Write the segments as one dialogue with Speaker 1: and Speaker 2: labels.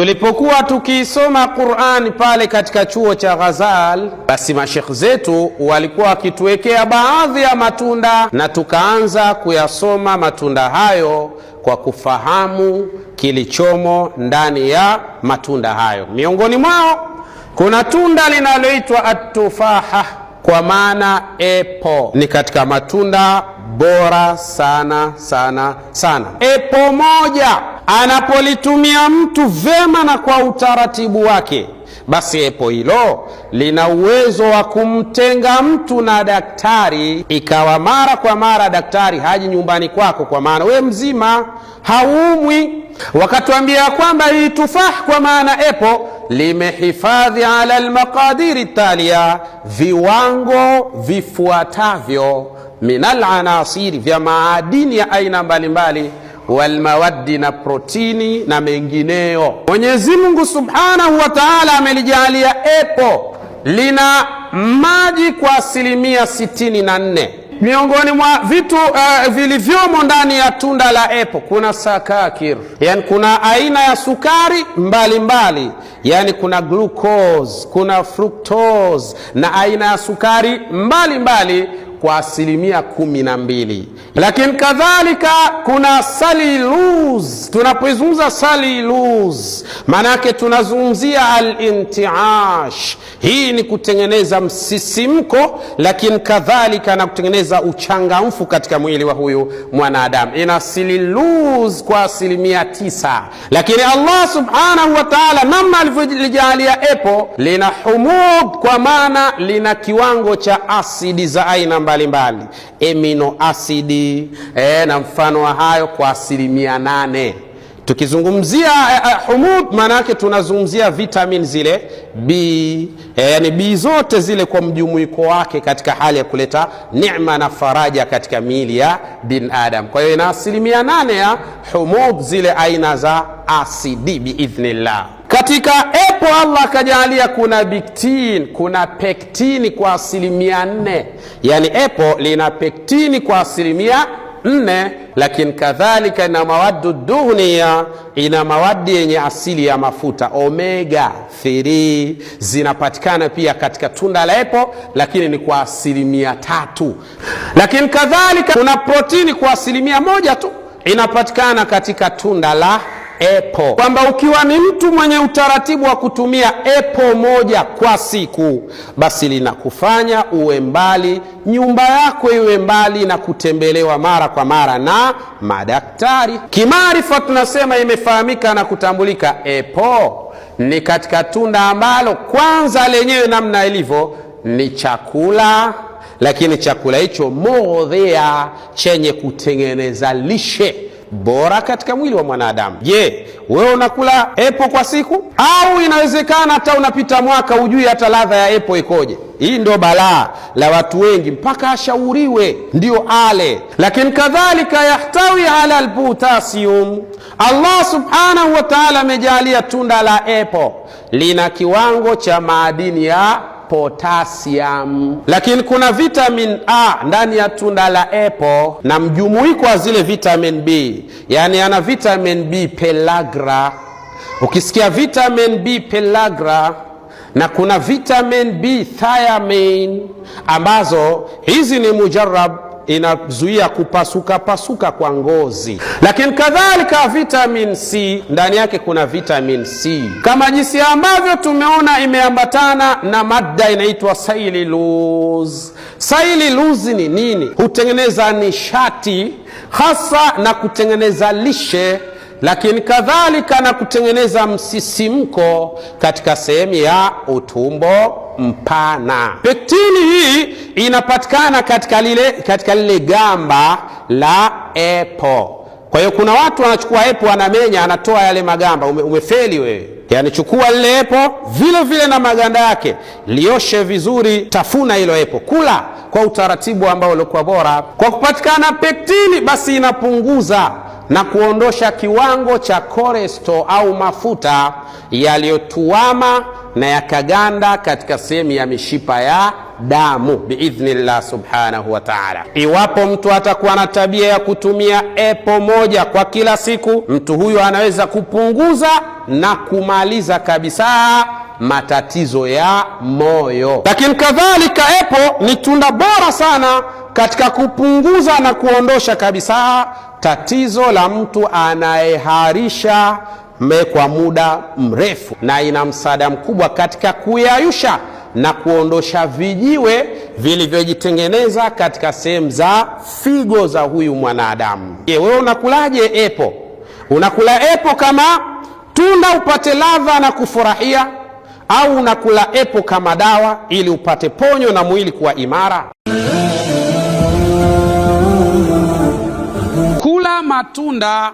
Speaker 1: Tulipokuwa tukisoma Qur'ani pale katika chuo cha Ghazal, basi mashekh zetu walikuwa wakituwekea baadhi ya matunda na tukaanza kuyasoma matunda hayo kwa kufahamu kilichomo ndani ya matunda hayo. Miongoni mwao kuna tunda linaloitwa at-tufaha, kwa maana epo. Ni katika matunda bora sana sana sana. Epo moja anapolitumia mtu vema na kwa utaratibu wake, basi epo hilo lina uwezo wa kumtenga mtu na daktari, ikawa mara kwa mara daktari haji nyumbani kwako, kwa maana we mzima haumwi. Wakatuambia kwamba hii tufah kwa maana epo limehifadhi ala almaqadiri talia, viwango vifuatavyo minal anasiri, vya maadini ya aina mbalimbali, walmawaddi, na protini na mengineyo. Mwenyezi Mungu Subhanahu wa Ta'ala amelijalia epo lina maji kwa 64%. Miongoni mwa vitu vilivyomo ndani ya tunda la epo kuna sakakir, yani kuna aina ya sukari mbalimbali, yani kuna glucose, kuna fructose na aina ya sukari mbalimbali kwa 12%. Lakini kadhalika kuna saliluz. Tunapoizungumza saliluz, maana yake tunazungumzia al-intiash. Hii ni kutengeneza msisimko, lakini kadhalika na kutengeneza uchangamfu katika mwili wa huyu mwanadamu. Ina saliluz kwa 9%. Lakini Allah Subhanahu wa Ta'ala namna alivyolijalia epo lina humud, kwa maana lina kiwango cha asidi za aina mbalimbali, amino asidi na mfano wa hayo kwa 8%. Tukizungumzia humud, maana yake tunazungumzia vitamin zile B, yani B zote zile kwa mjumuiko wake katika hali ya kuleta neema na faraja katika miili ya bin Adam. Kwa hiyo ina 8% ya humud, zile aina za asidi biidhnillah. Katika epo Allah kajalia kuna biktin, kuna pektini kwa 4%. Yani epo lina pektini kwa 4%, lakini kadhalika ina mawadu duhnia, ina mawadi yenye asili ya mafuta omega 3 zinapatikana pia katika tunda la epo, lakini ni kwa 3%. Lakini kadhalika kuna protini kwa 1% tu inapatikana katika tunda la epo, kwamba ukiwa ni mtu mwenye utaratibu wa kutumia epo moja kwa siku, basi linakufanya uwe mbali, nyumba yako iwe mbali na kutembelewa mara kwa mara na madaktari. Kimaarifa tunasema imefahamika na kutambulika, epo ni katika tunda ambalo kwanza lenyewe namna ilivyo ni chakula, lakini chakula hicho mudhia, chenye kutengeneza lishe bora katika mwili wa mwanadamu. Je, wewe unakula epo kwa siku? Au inawezekana hata unapita mwaka hujui hata ladha ya epo ikoje? Hii ndio balaa la watu wengi, mpaka ashauriwe ndio ale. Lakini kadhalika yahtawi ala alpotassium. Allah Subhanahu wa Ta'ala amejalia tunda la epo lina kiwango cha madini ya potassium. Lakini kuna vitamin A ndani ya tunda la epo na mjumuiko wa zile vitamin B, yani ana vitamin B pellagra. Ukisikia vitamin B pellagra, na kuna vitamin B thiamine, ambazo hizi ni mujarrab, inazuia kupasuka pasuka kwa ngozi. Lakini kadhalika vitamin C, ndani yake kuna vitamin C, kama jinsi ambavyo tumeona imeambatana na mada inaitwa cellulose. Cellulose ni nini? Hutengeneza nishati hasa na kutengeneza lishe, lakini kadhalika na kutengeneza msisimko katika sehemu ya utumbo mpana. Pektini hii inapatikana katika lile gamba la epo. Kwa hiyo kuna watu wanachukua epo, anamenya, anatoa yale magamba. Umefeli wewe. Yani chukua lile epo vile vile na maganda yake, lioshe vizuri, tafuna hilo epo, kula kwa utaratibu ambao ulikuwa bora. Kwa kupatikana pektini, basi inapunguza na kuondosha kiwango cha cholesterol au mafuta yaliyotuama na yakaganda katika sehemu ya mishipa ya damu biidhnillah subhanahu wa ta'ala. Iwapo mtu atakuwa na tabia ya kutumia epo moja kwa kila siku, mtu huyo anaweza kupunguza na kumaliza kabisa matatizo ya moyo. Lakini kadhalika epo ni tunda bora sana katika kupunguza na kuondosha kabisa tatizo la mtu anayeharisha kwa muda mrefu, na ina msaada mkubwa katika kuyayusha na kuondosha vijiwe vilivyojitengeneza katika sehemu za figo za huyu mwanadamu. Wewe unakulaje epo? Unakula epo kama tunda upate ladha na kufurahia, au unakula epo kama dawa ili upate ponyo na mwili kuwa imara? Kula matunda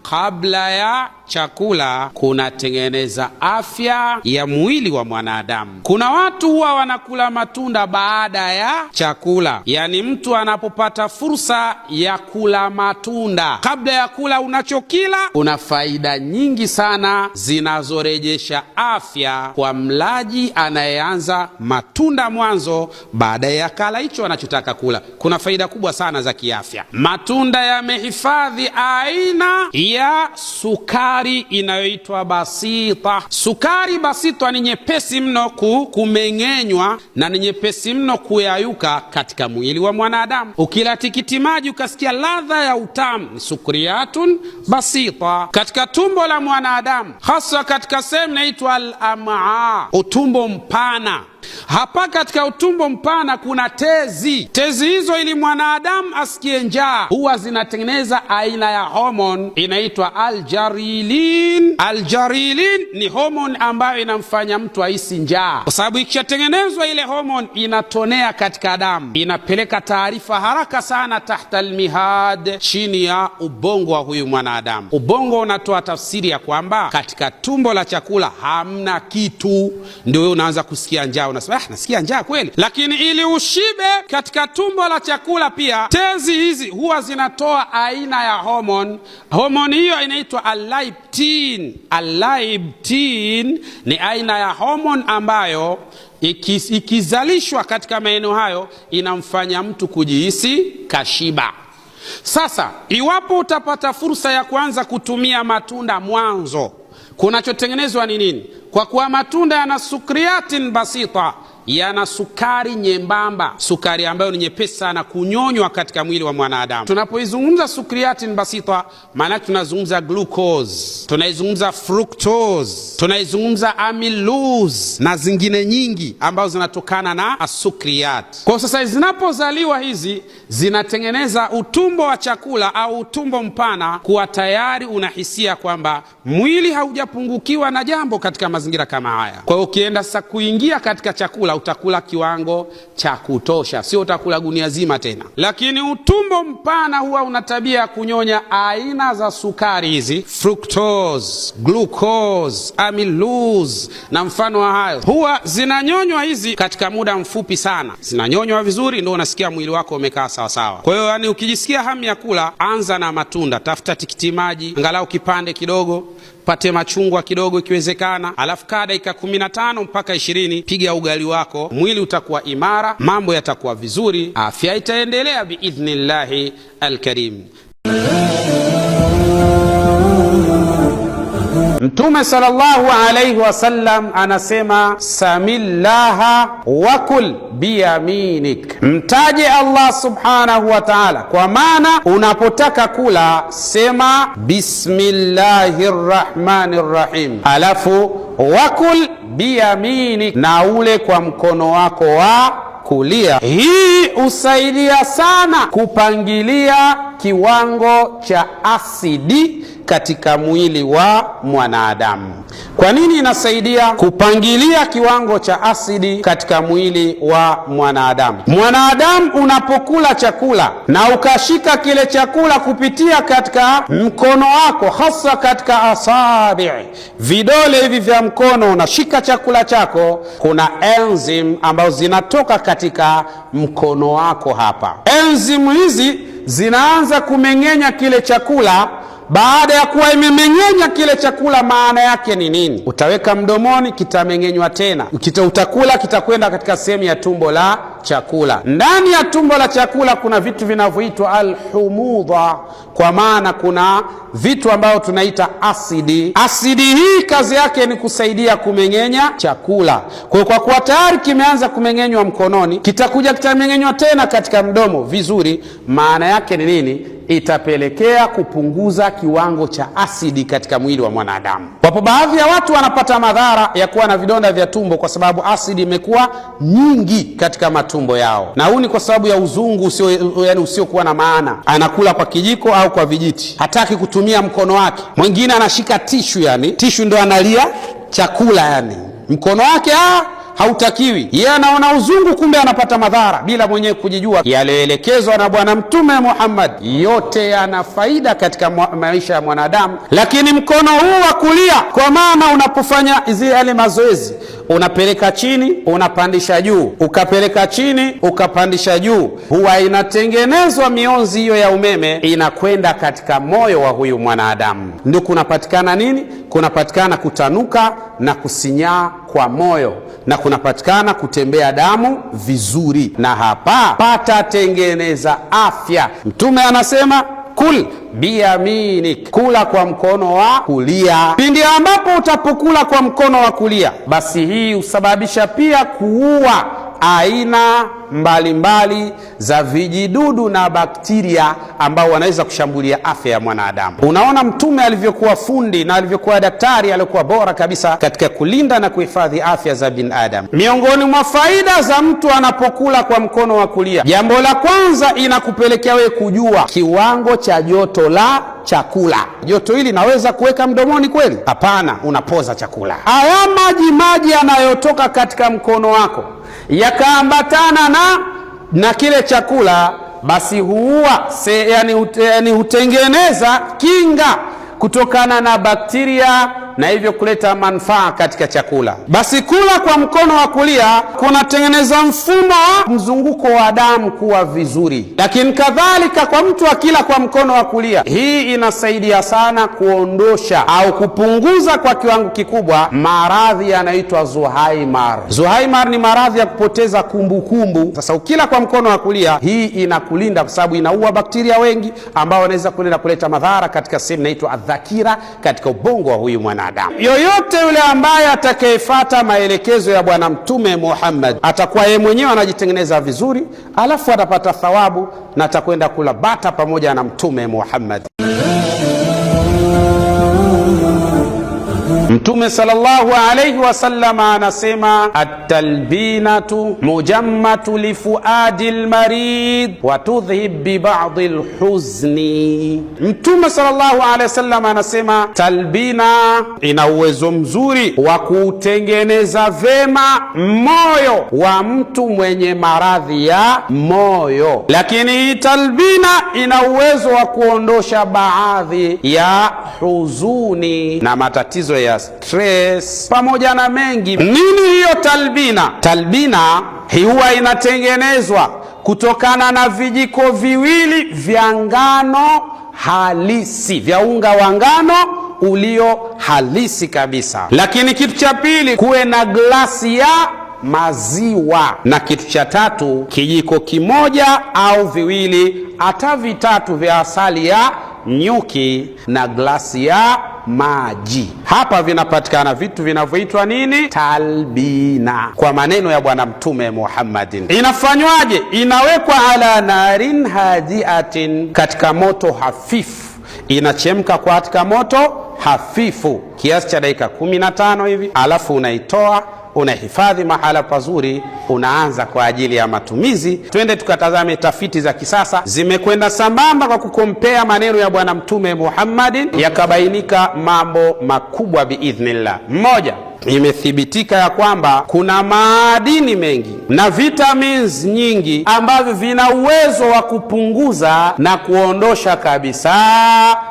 Speaker 1: kabla ya chakula kunatengeneza afya ya mwili wa mwanadamu. Kuna watu huwa wanakula matunda baada ya chakula, yani mtu anapopata fursa ya kula matunda kabla ya kula unachokila, kuna faida nyingi sana zinazorejesha afya kwa mlaji anayeanza matunda mwanzo baada ya kala hicho anachotaka kula. Kuna faida kubwa sana za kiafya. Matunda yamehifadhi aina ya sukari inayoitwa basita. Sukari basita ni nyepesi mno kumeng'enywa na ni nyepesi mno kuyayuka katika mwili wa mwanadamu. Ukila tikiti maji ukasikia ladha ya utamu, ni sukriyatun basita. Katika tumbo la mwanadamu, hasa katika sehemu inaitwa al-am'a, utumbo mpana, hapa katika utumbo mpana kuna tezi. Tezi hizo ili mwanadamu asikie njaa huwa zinatengeneza aina ya hormone inaitwa aljarilin. Aljarilin ni hormone ambayo inamfanya mtu ahisi njaa, kwa sababu ikishatengenezwa ile hormone inatonea katika damu, inapeleka taarifa haraka sana tahta almihad, chini ya ubongo wa huyu mwanadamu. Ubongo unatoa tafsiri ya kwamba katika tumbo la chakula hamna kitu, ndio wewe unaanza kusikia njaa, unasema nasikia njaa kweli. Lakini ili ushibe katika tumbo la chakula, pia tezi hizi huwa zinatoa aina ya hormone. Hormone hiyo inaitwa aliptin. Aliptin ni aina ya hormone ambayo ikizalishwa katika maeneo hayo inamfanya mtu kujihisi kashiba. Sasa iwapo utapata fursa ya kuanza kutumia matunda mwanzo, kunachotengenezwa ni nini? Kwa kuwa matunda yana sukriyatin basita, yana sukari nyembamba, sukari ambayo ni nyepesi sana kunyonywa katika mwili wa mwanadamu. Tunapoizungumza sukriyatin basita, maana tunazungumza glucose, tunaizungumza fructose, tunaizungumza amylose na zingine nyingi ambazo zinatokana na asukriyat. Kwa sasa zinapozaliwa hizi zinatengeneza utumbo wa chakula au utumbo mpana, kuwa tayari unahisia kwamba mwili haujapungukiwa na jambo katika mazingira kama haya. Kwa hiyo ukienda sasa kuingia katika chakula utakula kiwango cha kutosha, sio utakula gunia zima tena. Lakini utumbo mpana huwa una tabia ya kunyonya aina za sukari hizi, fructose, glucose, amylose na mfano wa hayo. Huwa zinanyonywa hizi katika muda mfupi sana, zinanyonywa vizuri, ndio unasikia mwili wako umekaa sawa sawa. Kwa hiyo yani ukijisikia hamu ya kula, anza na matunda, tafuta tikiti maji angalau kipande kidogo, pate machungwa kidogo ikiwezekana, alafu kaa dakika 15 mpaka 20, piga ugali wako, mwili utakuwa imara, mambo yatakuwa vizuri, afya itaendelea biidhnillahi alkarim. Mtume sallallahu alayhi wasallam anasema, samillaha wakul biyaminik, mtaje Allah subhanahu wa ta'ala, kwa maana unapotaka kula sema bismillahirrahmanirrahim, alafu wakul biyaminik, na ule kwa mkono wako wa kulia. Hii usaidia sana kupangilia kiwango cha asidi katika mwili wa mwanadamu. Kwa nini inasaidia kupangilia kiwango cha asidi katika mwili wa mwanadamu? Mwanadamu unapokula chakula na ukashika kile chakula kupitia katika mkono wako, hasa katika asabi, vidole hivi vya mkono, unashika chakula chako, kuna enzyme ambazo zinatoka katika mkono wako hapa. Enzyme hizi zinaanza kumeng'enya kile chakula. Baada ya kuwa imemeng'enya kile chakula, maana yake ni nini? Utaweka mdomoni, kitameng'enywa tena, utakula, kitakwenda katika sehemu ya tumbo la chakula. Ndani ya tumbo la chakula kuna vitu vinavyoitwa alhumudha, kwa maana kuna vitu ambavyo tunaita asidi. Asidi hii kazi yake ni kusaidia kumeng'enya chakula. Kwa kuwa tayari kimeanza kumeng'enywa mkononi, kitakuja kitameng'enywa tena katika mdomo vizuri, maana yake ni nini? Itapelekea kupunguza kiwango cha asidi katika mwili wa mwanadamu. Wapo baadhi ya watu wanapata madhara ya kuwa na vidonda vya tumbo kwa sababu asidi imekuwa nyingi katika matumbo yao, na huu ni kwa sababu ya uzungu usiokuwa na maana. Anakula kwa kijiko au kwa vijiti, hataki kutumia mkono wake. Mwingine anashika tishu, tishu ndo analia chakula, mkono wake hautakiwi. Yeye anaona uzungu, kumbe anapata madhara bila mwenyewe kujijua. Yaliyoelekezwa na Bwana Mtume Muhammad yote yana faida katika maisha ya mwanadamu, lakini mkono huu wa kulia, kwa maana unapofanya yale mazoezi, unapeleka chini unapandisha juu, ukapeleka chini ukapandisha juu, huwa inatengenezwa mionzi hiyo ya umeme, inakwenda katika moyo wa huyu mwanadamu. Ndio kunapatikana nini? Kunapatikana kutanuka na kusinyaa kwa moyo, na kunapatikana kutembea damu vizuri, na hapa patatengeneza afya. Mtume anasema kul biyaminik, kula kwa mkono wa kulia. Pindi ambapo utapokula kwa mkono wa kulia, basi hii husababisha pia kuua aina mbalimbali za vijidudu na bakteria ambao wanaweza kushambulia afya ya mwanadamu. Unaona Mtume alivyokuwa fundi na alivyokuwa daktari, alikuwa bora kabisa katika kulinda na kuhifadhi afya za binadamu. Miongoni mwa faida za mtu anapokula kwa mkono wa kulia, jambo la kwanza, inakupelekea wewe kujua kiwango cha joto la chakula. Joto hili naweza kuweka mdomoni kweli? Hapana, unapoza chakula. Haya maji yanayotoka katika mkono wako yakaambatana na kile chakula, basi huua hutengeneza kinga kutokana na bakteria, na hivyo kuleta manufaa katika chakula. Basi kula kwa mkono wa kulia kunatengeneza mfumo wa mzunguko wa damu kuwa vizuri. Lakini kadhalika kwa mtu akila kwa mkono wa kulia, hii inasaidia sana kuondosha au kupunguza kwa kiwango kikubwa maradhi yanaitwa Zuhaimar. Zuhaimar ni maradhi ya kupoteza kumbukumbu. Sasa ukila kwa mkono wa kulia, hii inakulinda kwa sababu inaua bakteria wengi ambao wanaweza kuleta madhara katika sehemu inaitwa adhakira katika ubongo wa huyu mwanadamu. Yoyote yule ambaye atakayefuata maelekezo ya Bwana Mtume Muhammad atakuwa yeye mwenyewe anajitengeneza vizuri, alafu atapata thawabu na atakwenda kula bata pamoja na Mtume Muhammad. Mtume sallallahu alayhi wasallam anasema at-talbinatu mujammatu li fuadil marid wa tudhhib bi ba'd al-huzni. Mtume sallallahu alayhi wasallam anasema talbina ina uwezo mzuri wa kutengeneza vema moyo wa mtu mwenye maradhi ya moyo, lakini talbina ina uwezo wa kuondosha baadhi ya huzuni na matatizo ya stress pamoja na mengi. Nini hiyo talbina? Talbina hii huwa inatengenezwa kutokana na vijiko viwili vya ngano halisi, vya unga wa ngano ulio halisi kabisa. Lakini kitu cha pili, kuwe na glasi ya maziwa, na kitu cha tatu, kijiko kimoja au viwili hata vitatu vya asali ya nyuki na glasi ya maji. Hapa vinapatikana vitu vinavyoitwa nini? Talbina, kwa maneno ya Bwana Mtume Muhammadin. Inafanywaje? Inawekwa ala narin hadiatin, katika moto hafifu. Inachemka kwa katika moto hafifu kiasi cha dakika 15 hivi, alafu unaitoa, unahifadhi mahala pazuri, unaanza kwa ajili ya matumizi. Twende tukatazame tafiti za kisasa zimekwenda sambamba kwa kukompea maneno ya Bwana Mtume Muhammadin, yakabainika mambo makubwa biidhnillah. Mmoja, imethibitika ya kwamba kuna maadini mengi na vitamins nyingi ambavyo vina uwezo wa kupunguza na kuondosha kabisa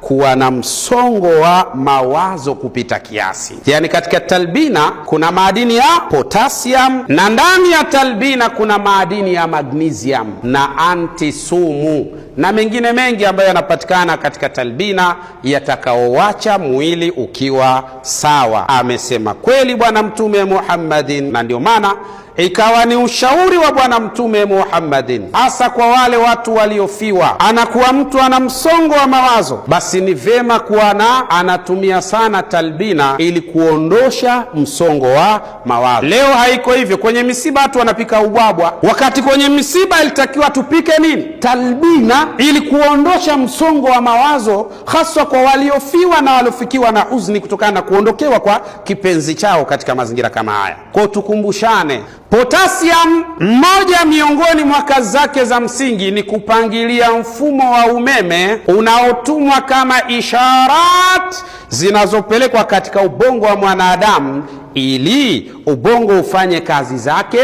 Speaker 1: kuwa na msongo wa mawazo kupita kiasi. Yani katika talbina kuna maadini ya potassium, na ndani ya talbina kuna maadini ya magnesium na antisumu na mengine mengi ambayo yanapatikana katika talbina yatakaowacha mwili ukiwa sawa. Amesema kweli Bwana Mtume Muhammadin, na ndio maana ikawa ni ushauri wa Bwana Mtume Muhammadin, hasa kwa wale watu waliofiwa, anakuwa mtu ana msongo wa mawazo, basi ni vema kuwa anatumia sana talbina ili kuondosha msongo wa mawazo. Leo haiko hivyo. Kwenye misiba watu wanapika ubwabwa, wakati kwenye misiba ilitakiwa tupike nini? Talbina, ili kuondosha msongo wa mawazo, haswa kwa waliofiwa na waliofikiwa na huzuni kutokana na kuondokewa kwa kipenzi chao katika mazingira kama haya. Kwa tukumbushane, potassium moja miongoni mwa kazi zake za msingi ni kupangilia mfumo wa umeme unaotumwa kama isharat zinazopelekwa katika ubongo wa mwanadamu ili ubongo ufanye kazi zake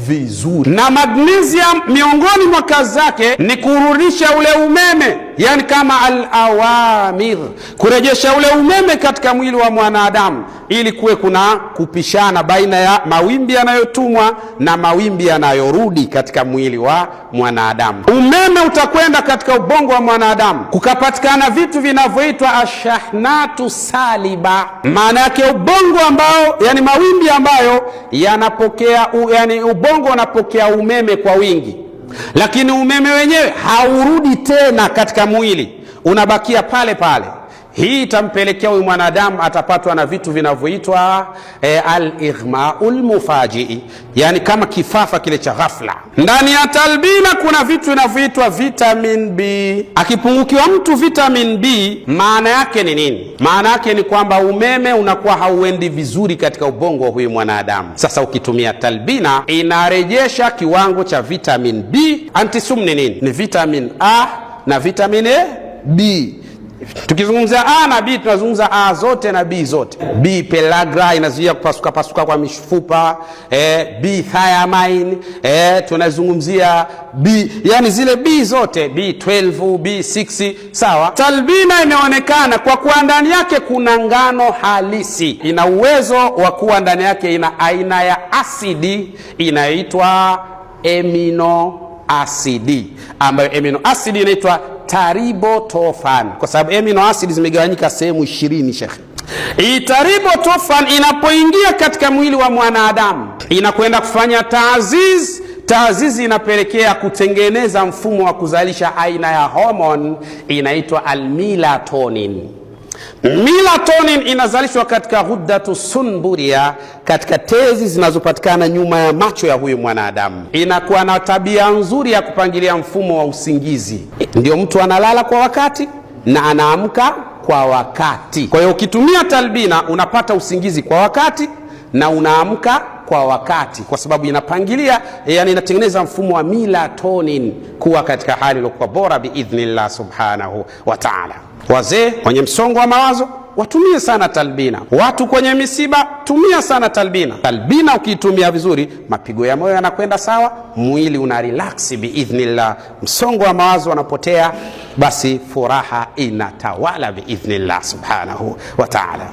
Speaker 1: vizuri. Na magnesium miongoni mwa kazi zake ni kurudisha ule umeme, yani kama al-awamir, kurejesha ule umeme katika mwili wa mwanadamu ili kuwe kuna kupishana baina ya mawimbi yanayotumwa na mawimbi yanayorudi katika mwili wa mwanadamu. Umeme utakwenda katika ubongo wa mwanadamu, kukapatikana vitu vinavyoitwa ashahnatu saliba. Maana yake ubongo ambao, yani mawimbi ambayo yanapokea yani ubongo unapokea umeme kwa wingi, lakini umeme wenyewe haurudi tena katika mwili, unabakia pale pale. Hii itampelekea huyu mwanadamu atapatwa na vitu vinavyoitwa al-ighmaul mufajii, yani kama kifafa kile cha ghafla. Ndani ya talbina kuna vitu vinavyoitwa vitamin B. Akipungukiwa mtu vitamin B, maana yake ni nini? Maana yake ni kwamba umeme unakuwa hauendi vizuri katika ubongo wa huyu mwanadamu. Sasa ukitumia talbina inarejesha kiwango cha vitamin B. Antisum ni nini? Ni vitamin A na vitamin B. Tukizungumzia A na B tunazungumza A zote na B zote. B pellagra inazuia kupasuka kwa mifupa, B thiamine, tunazungumzia B, yani zile B zote, B12, B6, sawa. Talbina imeonekana kwa kuwa ndani yake kuna ngano halisi, ina uwezo wa kuwa ndani yake ina aina ya asidi inaitwa amino asidi, ambayo amino asidi inaitwa taribotofan, kwa sababu amino acid zimegawanyika sehemu 20 shekhi. Hii taribotofan inapoingia katika mwili wa mwanadamu inakwenda kufanya taazizi inapelekea kutengeneza mfumo wa kuzalisha aina ya hormone inaitwa almelatonin. Melatonin inazalishwa katika ghuddatu sunburia, katika tezi zinazopatikana nyuma ya macho ya huyu mwanadamu. Inakuwa na tabia nzuri ya kupangilia mfumo wa usingizi, ndio mtu analala kwa wakati na anaamka kwa wakati. Kwa hiyo ukitumia talbina unapata usingizi kwa wakati na unaamka kwa wakati, kwa sababu inapangilia, yani inatengeneza mfumo wa melatonin kuwa katika hali iliyokuwa bora biidhnillah subhanahu wa ta'ala. Wazee kwenye msongo wa mawazo watumie sana talbina. Watu kwenye misiba tumia sana talbina. Talbina ukiitumia vizuri, mapigo ya moyo yanakwenda sawa, mwili una relax biidhnillah, msongo wa mawazo unapotea, basi furaha inatawala biidhnillah subhanahu wa ta'ala.